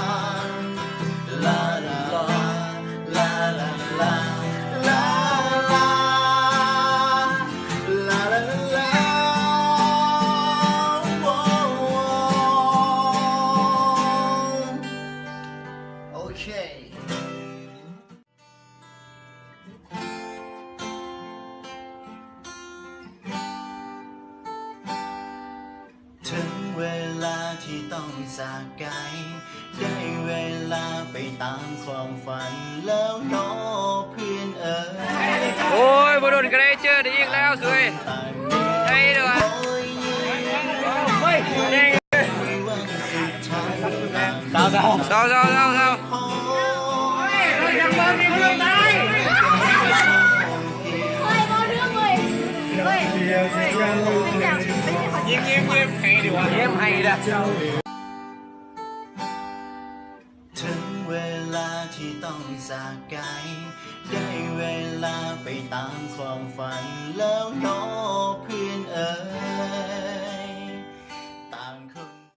ลาลาลาลาลาลาลาลาลาลาโอเคถึงเวลาที่ต้องจากไกลได้เวลาไปตามความฝันแล้วเน้อเพื่อนเอ๋ย โอ้ยบอลกระไรเจอได้ยิงแล้วสวย ต่างมี ได้ด้วย รอยยิ้ม เฮ้ย ในวันสุดท้ายต่าง เศร้า พอ ยังบอลมีเพื่อนตาย เฮ้ยเอาเรื่องเลยเฮ้ยไม่อยากไม่อยาก ยิ้มให้ดีวะยิ้มให้ละ ถึงเวลาที่ต้องจากไกลได้เวลาไปตามความฝันแล้วเน้อเพื่อนเอ๋ย